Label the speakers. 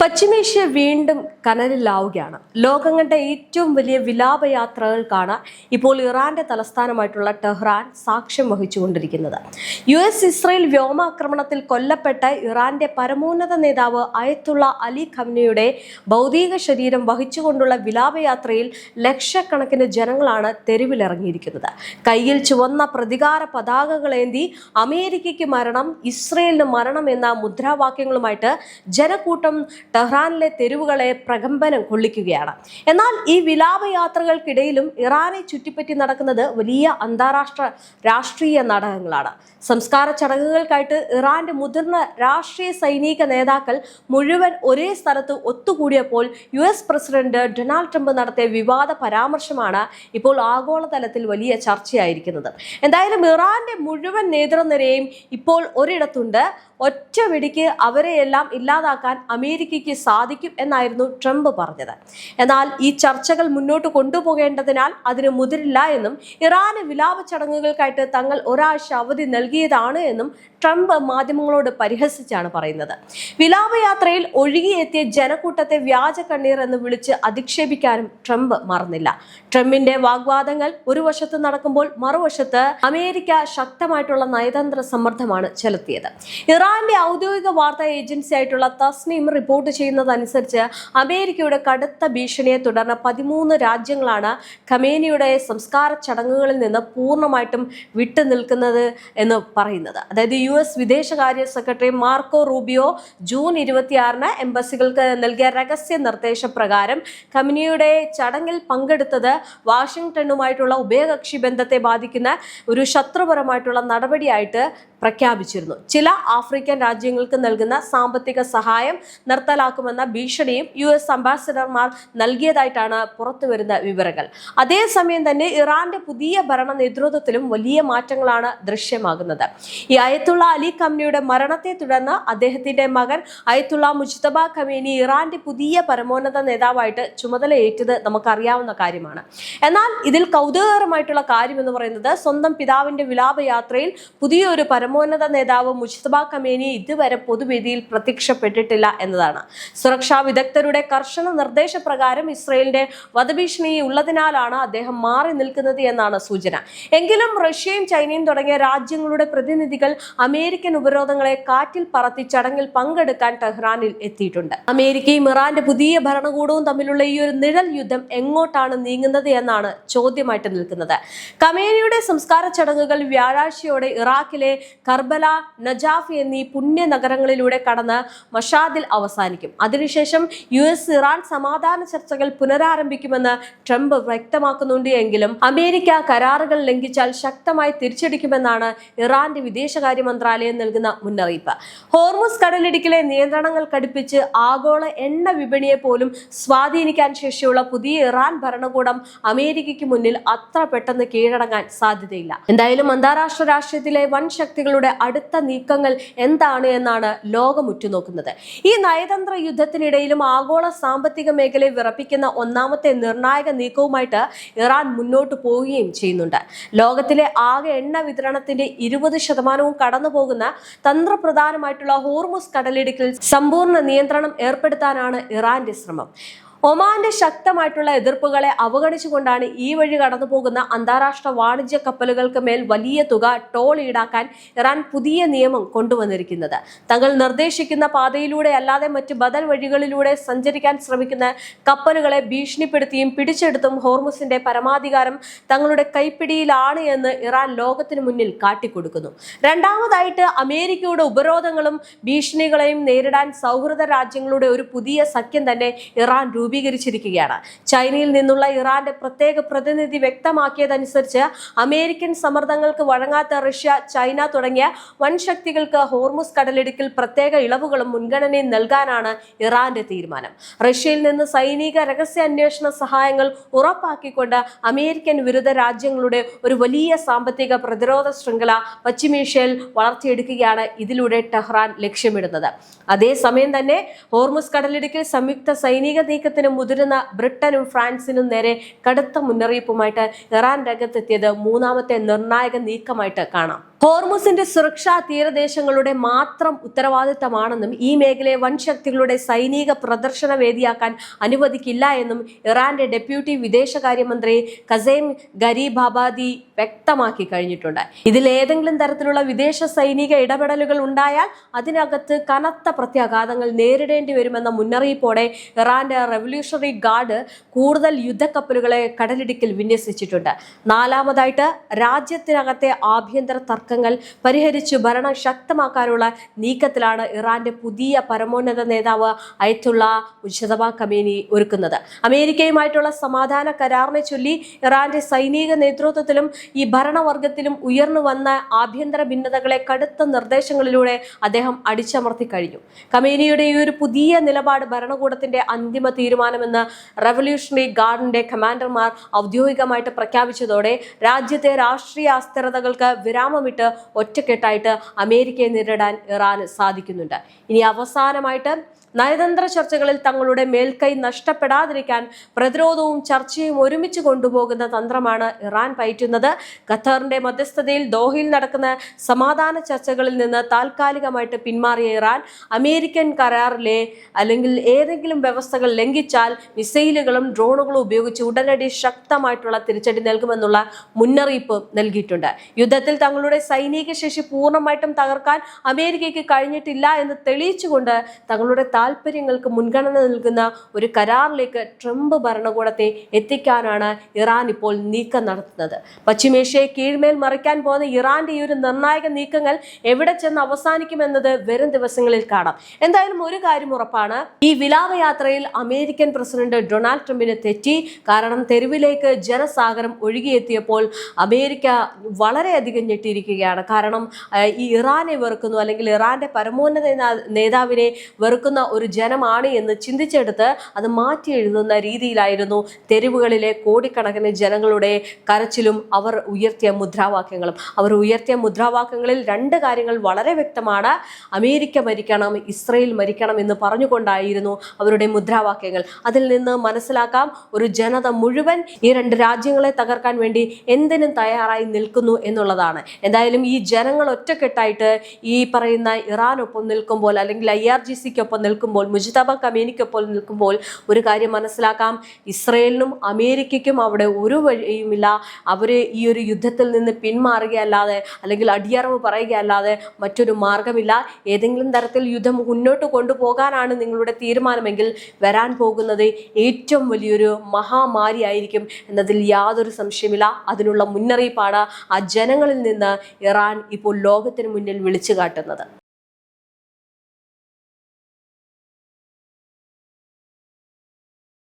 Speaker 1: പശ്ചിമേഷ്യ വീണ്ടും കനലിലാവുകയാണ്. ലോകം കണ്ട ഏറ്റവും വലിയ വിലാപയാത്രകൾക്കാണ് ഇപ്പോൾ ഇറാന്റെ തലസ്ഥാനമായിട്ടുള്ള ടെഹ്റാൻ സാക്ഷ്യം വഹിച്ചുകൊണ്ടിരിക്കുന്നത്. ഇസ്രയേൽ വ്യോമാക്രമണത്തിൽ കൊല്ലപ്പെട്ട ഇറാന്റെ പരമോന്നത നേതാവ് അയത്തുള്ള അലി ഖംനയുടെ ഭൗതിക ശരീരം വഹിച്ചുകൊണ്ടുള്ള വിലാപയാത്രയിൽ ലക്ഷക്കണക്കിന് ജനങ്ങളാണ് തെരുവിലിറങ്ങിയിരിക്കുന്നത്. കയ്യിൽ ചുവന്ന പ്രതികാര പതാകകളേന്തി അമേരിക്കയ്ക്ക് മരണം, ഇസ്രയേലിന് മരണം എന്ന മുദ്രാവാക്യങ്ങളുമായിട്ട് ജനക്കൂട്ടം ടെഹ്റാനിലെ തെരുവുകളെ പ്രകമ്പനം കൊള്ളിക്കുകയാണ്. എന്നാൽ ഈ വിലാപയാത്രകൾക്കിടയിലും ഇറാനെ ചുറ്റിപ്പറ്റി നടക്കുന്നത് വലിയ അന്താരാഷ്ട്ര രാഷ്ട്രീയ നാടകങ്ങളാണ്. സംസ്കാര ചടങ്ങുകൾക്കായിട്ട് ഇറാന്റെ മുതിർന്ന രാഷ്ട്രീയ സൈനിക നേതാക്കൾ മുഴുവൻ ഒരേ സ്ഥലത്ത് ഒത്തുകൂടിയപ്പോൾ പ്രസിഡന്റ് ഡൊണാൾഡ് ട്രംപ് നടത്തിയ വിവാദ പരാമർശമാണ് ഇപ്പോൾ ആഗോളതലത്തിൽ വലിയ ചർച്ചയായിരിക്കുന്നത്. എന്തായാലും ഇറാന്റെ മുഴുവൻ നേതൃനിരയും ഇപ്പോൾ ഒരിടത്തുണ്ട്. ഒറ്റ വെടിക്ക് അവരെയെല്ലാം ഇല്ലാതാക്കാൻ അമേരിക്കയ്ക്ക് സാധിക്കും എന്നായിരുന്നു ട്രംപ് പറഞ്ഞത്. എന്നാൽ ഈ ചർച്ചകൾ മുന്നോട്ട് കൊണ്ടുപോകേണ്ടതിനാൽ അതിന് മുതിരില്ല എന്നും ഇറാന് വിലാപ ചടങ്ങുകൾക്കായിട്ട് തങ്ങൾ ഒരാഴ്ച അവധി നൽകിയതാണ് എന്നും ട്രംപ് മാധ്യമങ്ങളോട് പരിഹസിച്ചാണ് പറയുന്നത്. വിലാപയാത്രയിൽ ഒഴുകിയെത്തിയ ജനക്കൂട്ടത്തെ വ്യാജ കണ്ണീർ എന്ന് വിളിച്ച് അധിക്ഷേപിക്കാനും ട്രംപ് മറന്നില്ല. ട്രംപിന്റെ വാഗ്വാദങ്ങൾ ഒരു വശത്ത് നടക്കുമ്പോൾ മറുവശത്ത് അമേരിക്ക ശക്തമായിട്ടുള്ള നയതന്ത്ര സമ്മർദ്ദമാണ് ചെലുത്തിയത്. ഇറാന്റെ ഔദ്യോഗിക വാർത്താ ഏജൻസി ആയിട്ടുള്ള തസ്നീം റിപ്പോർട്ട് ചെയ്യുന്നതനുസരിച്ച് അമേരിക്കയുടെ കടുത്ത ഭീഷണിയെ തുടർന്ന് 13 രാജ്യങ്ങളാണ് ഖമേനിയുടെ സംസ്കാര ചടങ്ങുകളിൽ നിന്ന് പൂർണ്ണമായിട്ടും വിട്ടുനിൽക്കുന്നത് എന്ന് പറയുന്നത്. അതായത് വിദേശകാര്യ സെക്രട്ടറി മാർക്കോ റൂബിയോ ജൂൺ 26 എംബസികൾക്ക് നൽകിയ രഹസ്യ നിർദ്ദേശപ്രകാരം ഖമേനിയുടെ ചടങ്ങിൽ പങ്കെടുത്തത് വാഷിംഗ്ടണുമായിട്ടുള്ള ഉഭയകക്ഷി ബന്ധത്തെ ബാധിക്കുന്ന ഒരു ശത്രുപരമായിട്ടുള്ള നടപടിയായിട്ട് പ്രഖ്യാപിച്ചിരുന്നു. ചില ആഫ്രിക്കൻ രാജ്യങ്ങൾക്ക് നൽകുന്ന സാമ്പത്തിക സഹായം നിർത്തലാക്കുമെന്ന ഭീഷണിയും അംബാസഡർമാർ നൽകിയതായിട്ടാണ് പുറത്തുവരുന്ന വിവരങ്ങൾ. അതേസമയം തന്നെ ഇറാന്റെ പുതിയ ഭരണ നേതൃത്വത്തിലും വലിയ മാറ്റങ്ങളാണ് ദൃശ്യമാകുന്നത്. ഈ അയത്തുള്ള അലി ഖംനയുടെ മരണത്തെ തുടർന്ന് അദ്ദേഹത്തിന്റെ മകൻ അയത്തുള്ള മുജ്തബ ഖമേനി ഇറാന്റെ പുതിയ പരമോന്നത നേതാവായിട്ട് ചുമതലയേറ്റത് നമുക്കറിയാവുന്ന കാര്യമാണ്. എന്നാൽ ഇതിൽ കൗതുകകരമായിട്ടുള്ള കാര്യം എന്ന് പറയുന്നത് സ്വന്തം പിതാവിന്റെ വിലാപയാത്രയിൽ പുതിയൊരു പരമോന്നത നേതാവ് മുജ്തബ ഖമേനി ഇതുവരെ പൊതുവേദിയിൽ പ്രത്യക്ഷപ്പെട്ടിട്ടില്ല എന്നതാണ്. സുരക്ഷാ വിദഗ്ധരുടെ കർശന നിർദ്ദേശപ്രകാരം ഇസ്രയേലിന്റെ വധഭീഷണി ഉള്ളതിനാലാണ് അദ്ദേഹം മാറി നിൽക്കുന്നത് എന്നാണ് സൂചന. എങ്കിലും റഷ്യയും ചൈനയും തുടങ്ങിയ രാജ്യങ്ങളുടെ പ്രതിനിധികൾ അമേരിക്കൻ ഉപരോധങ്ങളെ കാറ്റിൽ പറത്തി ചടങ്ങിൽ പങ്കെടുക്കാൻ ടെഹ്റാനിൽ എത്തിയിട്ടുണ്ട്. അമേരിക്കയും ഇറാന്റെ പുതിയ ഭരണകൂടവും തമ്മിലുള്ള ഈ ഒരു നിഴൽ യുദ്ധം എങ്ങോട്ടാണ് നീങ്ങുന്നത് എന്നാണ് ചോദ്യമായിട്ട് നിൽക്കുന്നത്. ഖമേനിയുടെ സംസ്കാര ചടങ്ങുകൾ വ്യാഴാഴ്ചയോടെ ഇറാഖിലെ കർബല, നജാഫ് എന്നീ പുണ്യ നഗരങ്ങളിലൂടെ കടന്ന് മഷാദിൽ അവസാനിക്കും. അതിനുശേഷം ഇറാൻ സമാധാന ചർച്ചകൾ പുനരാരംഭിക്കുമെന്ന് ട്രംപ് വ്യക്തമാക്കുന്നുണ്ട്. എങ്കിലും അമേരിക്ക കരാറുകൾ ലംഘിച്ചാൽ ശക്തമായി തിരിച്ചടിക്കുമെന്നാണ് ഇറാന്റെ വിദേശകാര്യ മന്ത്രാലയം നൽകുന്ന മുന്നറിയിപ്പ്. ഹോർമുസ് കടലിടുക്കിലെ നിയന്ത്രണങ്ങൾ കടുപ്പിച്ച് ആഗോള എണ്ണ വിപണിയെ പോലും സ്വാധീനിക്കാൻ ശേഷിയുള്ള പുതിയ ഇറാൻ ഭരണകൂടം അമേരിക്കയ്ക്ക് മുന്നിൽ അത്ര പെട്ടെന്ന് കീഴടങ്ങാൻ സാധ്യതയില്ല. എന്തായാലും അന്താരാഷ്ട്ര രാഷ്ട്രീയത്തിലെ വൻ ശക്തികളുടെ അടുത്ത നീക്കങ്ങൾ എന്താണ് എന്നാണ് ലോകം ഉറ്റുനോക്കുന്നത്. ഈ നയതന്ത്ര യുദ്ധത്തിനിടയിലും ആഗോള സാമ്പത്തിക മേഖലയെ വിറപ്പിക്കുന്ന ഒന്നാമത്തെ നിർണായക നീക്കവുമായിട്ട് ഇറാൻ മുന്നോട്ട് പോവുകയും ചെയ്യുന്നുണ്ട്. ലോകത്തിലെ ആകെ എണ്ണ വിതരണത്തിന്റെ 20% കടന്നു പോകുന്ന തന്ത്രപ്രധാനമായിട്ടുള്ള ഹോർമുസ് കടലിടുക്കിൽ സമ്പൂർണ്ണ നിയന്ത്രണം ഏർപ്പെടുത്താനാണ് ഇറാന്റെ ശ്രമം. ഒമാന്റെ ശക്തമായിട്ടുള്ള എതിർപ്പുകളെ അവഗണിച്ചുകൊണ്ടാണ് ഈ വഴി കടന്നു പോകുന്ന അന്താരാഷ്ട്ര വാണിജ്യ കപ്പലുകൾക്ക് മേൽ വലിയ തുക ടോൾ ഈടാക്കാൻ ഇറാൻ പുതിയ നിയമം കൊണ്ടുവന്നിരിക്കുന്നത്. തങ്ങൾ നിർദ്ദേശിക്കുന്ന പാതയിലൂടെ അല്ലാതെ മറ്റ് ബദൽ വഴികളിലൂടെ സഞ്ചരിക്കാൻ ശ്രമിക്കുന്ന കപ്പലുകളെ ഭീഷണിപ്പെടുത്തിയും പിടിച്ചെടുത്തും ഹോർമുസിന്റെ പരമാധികാരം തങ്ങളുടെ കൈപ്പിടിയിലാണ് എന്ന് ഇറാൻ ലോകത്തിനു മുന്നിൽ കാട്ടിക്കൊടുക്കുന്നു. രണ്ടാമതായിട്ട് അമേരിക്കയുടെ ഉപരോധങ്ങളും ഭീഷണികളെയും നേരിടാൻ സൗഹൃദ രാജ്യങ്ങളുടെ ഒരു പുതിയ സഖ്യം തന്നെ ഇറാൻ രൂപീകരിച്ചിരിക്കുകയാണ്. ചൈനയിൽ നിന്നുള്ള ഇറാന്റെ പ്രത്യേക പ്രതിനിധി വ്യക്തമാക്കിയതനുസരിച്ച് അമേരിക്കൻ സമ്മർദ്ദങ്ങൾക്ക് വഴങ്ങാത്ത റഷ്യ, ചൈന തുടങ്ങിയ വൻ ശക്തികൾക്ക് ഹോർമുസ് കടലിടുക്കിൽ പ്രത്യേക ഇളവുകളും മുൻഗണനയും നൽകാനാണ് ഇറാന്റെ തീരുമാനം. റഷ്യയിൽ നിന്ന് സൈനിക രഹസ്യാന്വേഷണ സഹായങ്ങൾ ഉറപ്പാക്കിക്കൊണ്ട് അമേരിക്കൻ വിരുദ്ധ രാജ്യങ്ങളുടെ ഒരു വലിയ സാമ്പത്തിക പ്രതിരോധ ശൃംഖല പശ്ചിമേഷ്യയിൽ വളർത്തിയെടുക്കുകയാണ് ഇതിലൂടെ ടെഹ്റാൻ ലക്ഷ്യമിടുന്നത്. അതേസമയം തന്നെ ഹോർമുസ് കടലിടുക്കിൽ സംയുക്ത സൈനിക നീക്കത്തിന് മുതിരുന്ന ബ്രിട്ടനും ഫ്രാൻസിനും നേരെ കടുത്ത മുന്നറിയിപ്പുമായിട്ട് ഇറാൻ രംഗത്തെത്തിയത് മൂന്നാമത്തെ നിർണായക നീക്കമായിട്ട് കാണാം. ഹോർമുസിന്റെ സുരക്ഷാ തീരദേശങ്ങളുടെ മാത്രം ഉത്തരവാദിത്തമാണെന്നും ഈ മേഖലയെ വൻ ശക്തികളുടെ സൈനിക പ്രദർശന വേദിയാക്കാൻ അനുവദിക്കില്ല എന്നും ഇറാന്റെ ഡെപ്യൂട്ടി വിദേശകാര്യമന്ത്രി കസേം ഗരീബാബാദി വ്യക്തമാക്കി കഴിഞ്ഞിട്ടുണ്ട്. ഇതിൽ ഏതെങ്കിലും തരത്തിലുള്ള വിദേശ സൈനിക ഇടപെടലുകൾ ഉണ്ടായാൽ അതിനകത്ത് കനത്ത പ്രത്യാഘാതങ്ങൾ നേരിടേണ്ടി വരുമെന്ന മുന്നറിയിപ്പോടെ ഇറാന്റെ റവല്യൂഷണറി ഗാർഡ് കൂടുതൽ യുദ്ധക്കപ്പലുകളെ കടലിടുക്കിൽ വിന്യസിച്ചിട്ടുണ്ട്. നാലാമതായിട്ട് രാജ്യത്തിനകത്തെ ആഭ്യന്തര തർക്കങ്ങൾ പരിഹരിച്ചു ഭരണം ശക്തമാക്കാനുള്ള നീക്കത്തിലാണ് ഇറാന്റെ പുതിയ പരമോന്നത നേതാവ് അയത്തുള്ള മുജ്തബ ഖമേനി ഒരുക്കുന്നത്. അമേരിക്കയുമായിട്ടുള്ള സമാധാന കരാറിനെ ചൊല്ലി ഇറാന്റെ സൈനിക നേതൃത്വത്തിലും ഈ ഭരണവർഗത്തിലും ഉയർന്നു വന്ന ആഭ്യന്തര ഭിന്നതകളെ കടുത്ത നിർദ്ദേശങ്ങളിലൂടെ അദ്ദേഹം അടിച്ചമർത്തി കഴിഞ്ഞു. ഖമേനിയുടെ ഈ ഒരു പുതിയ നിലപാട് ഭരണകൂടത്തിന്റെ അന്തിമ തീരുമാനമെന്ന് റവല്യൂഷണറി ഗാർഡിന്റെ കമാൻഡർമാർ ഔദ്യോഗികമായിട്ട് പ്രഖ്യാപിച്ചതോടെ രാജ്യത്തെ രാഷ്ട്രീയ അസ്ഥിരതകൾക്ക് വിരാമമിട്ട് ഒറ്റക്കെട്ടായിട്ട് അമേരിക്കയെ നേരിടാൻ ഇറാന് സാധിക്കുന്നുണ്ട്. ഇനി അവസാനമായിട്ട് നയതന്ത്ര ചർച്ചകളിൽ തങ്ങളുടെ മേൽക്കൈ നഷ്ടപ്പെടാതിരിക്കാൻ പ്രതിരോധവും ചർച്ചയും ഒരുമിച്ച് കൊണ്ടുപോകുന്ന തന്ത്രമാണ് ഇറാൻ പയറ്റുന്നത്. ഖത്തറിന്റെ മധ്യസ്ഥതയിൽ ദോഹയിൽ നടക്കുന്ന സമാധാന ചർച്ചകളിൽ നിന്ന് താൽക്കാലികമായിട്ട് പിന്മാറിയ ഇറാൻ അമേരിക്കൻ കരാറിലെ അല്ലെങ്കിൽ ഏതെങ്കിലും വ്യവസ്ഥകൾ ലംഘിച്ചാൽ മിസൈലുകളും ഡ്രോണുകളും ഉപയോഗിച്ച് ഉടനടി ശക്തമായിട്ടുള്ള തിരിച്ചടി നൽകുമെന്നുള്ള മുന്നറിയിപ്പ് നൽകിയിട്ടുണ്ട്. യുദ്ധത്തിൽ തങ്ങളുടെ സൈനിക ശേഷി പൂർണ്ണമായിട്ടും തകർക്കാൻ അമേരിക്കയ്ക്ക് കഴിഞ്ഞിട്ടില്ല എന്ന് തെളിയിച്ചുകൊണ്ട് തങ്ങളുടെ താൽപര്യങ്ങൾക്ക് മുൻഗണന നൽകുന്ന ഒരു കരാറിലേക്ക് ട്രംപ് ഭരണകൂടത്തെ എത്തിക്കാനാണ് ഇറാൻ ഇപ്പോൾ നീക്കം നടത്തുന്നത്. പശ്ചിമേഷ്യയെ കീഴ്മേൽ മറിക്കാൻ പോകുന്ന ഇറാന്റെ ഈ ഒരു നിർണായക നീക്കങ്ങൾ എവിടെ ചെന്ന് അവസാനിക്കുമെന്നത് വരും ദിവസങ്ങളിൽ കാണാം. എന്തായാലും ഒരു കാര്യം ഉറപ്പാണ്, ഈ വിലാപയാത്രയിൽ അമേരിക്കൻ പ്രസിഡന്റ് ഡൊണാൾഡ് ട്രംപിന് തെറ്റി. കാരണം തെരുവിലേക്ക് ജനസാഗരം ഒഴുകിയെത്തിയപ്പോൾ അമേരിക്ക വളരെയധികം ഞെട്ടിയിരിക്കുകയാണ്. കാരണം ഈ ഇറാനെ വെറുക്കുന്നു അല്ലെങ്കിൽ ഇറാന്റെ പരമോന്നത നേതാവിനെ വെറുക്കുന്ന ഒരു ജനമാണ് എന്ന് ചിന്തിച്ചെടുത്ത് അത് മാറ്റി എഴുതുന്ന രീതിയിലായിരുന്നു തെരുവുകളിലെ കോടിക്കണക്കിന് ജനങ്ങളുടെ കരച്ചിലും അവർ ഉയർത്തിയ മുദ്രാവാക്യങ്ങളും. അവർ ഉയർത്തിയ മുദ്രാവാക്യങ്ങളിൽ രണ്ട് കാര്യങ്ങൾ വളരെ വ്യക്തമാണ്. അമേരിക്ക മരിക്കണം, ഇസ്രയേൽ മരിക്കണം എന്ന് പറഞ്ഞുകൊണ്ടായിരുന്നു അവരുടെ മുദ്രാവാക്യങ്ങൾ. അതിൽ നിന്ന് മനസ്സിലാക്കാം ഒരു ജനത മുഴുവൻ ഈ രണ്ട് രാജ്യങ്ങളെ തകർക്കാൻ വേണ്ടി എന്തിനും തയ്യാറായി നിൽക്കുന്നു എന്നുള്ളതാണ്. എന്തായാലും ഈ ജനങ്ങൾ ഒറ്റക്കെട്ടായിട്ട് ഈ പറയുന്ന ഇറാനൊപ്പം നിൽക്കുമ്പോൾ അല്ലെങ്കിൽ IRGCക്കൊപ്പം നിൽക്കുമ്പോൾ, മുജ്തബ ഖമേനിക്കൊപ്പം നിൽക്കുമ്പോൾ ഒരു കാര്യം മനസ്സിലാക്കാം, ഇസ്രയേലിനും അമേരിക്കയ്ക്കും അവിടെ ഒരു വഴിയുമില്ല. അവര് ഈ ഒരു യുദ്ധത്തിൽ നിന്ന് പിന്മാറുകയല്ലാതെ അല്ലെങ്കിൽ അടിയറവ് പറയുകയല്ലാതെ മറ്റൊരു മാർഗമില്ല. ഏതെങ്കിലും തരത്തിൽ യുദ്ധം മുന്നോട്ട് കൊണ്ടുപോകാനാണ് നിങ്ങളുടെ തീരുമാനമെങ്കിൽ വരാൻ പോകുന്നത് ഏറ്റവും വലിയൊരു മഹാമാരി ആയിരിക്കും എന്നതിൽ യാതൊരു സംശയമില്ല. അതിനുള്ള മുന്നറിയിപ്പാണ് ആ ജനങ്ങളിൽ നിന്ന് ഇറാൻ ഇപ്പോൾ ലോകത്തിന് മുന്നിൽ വിളിച്ചു കാട്ടുന്നത്.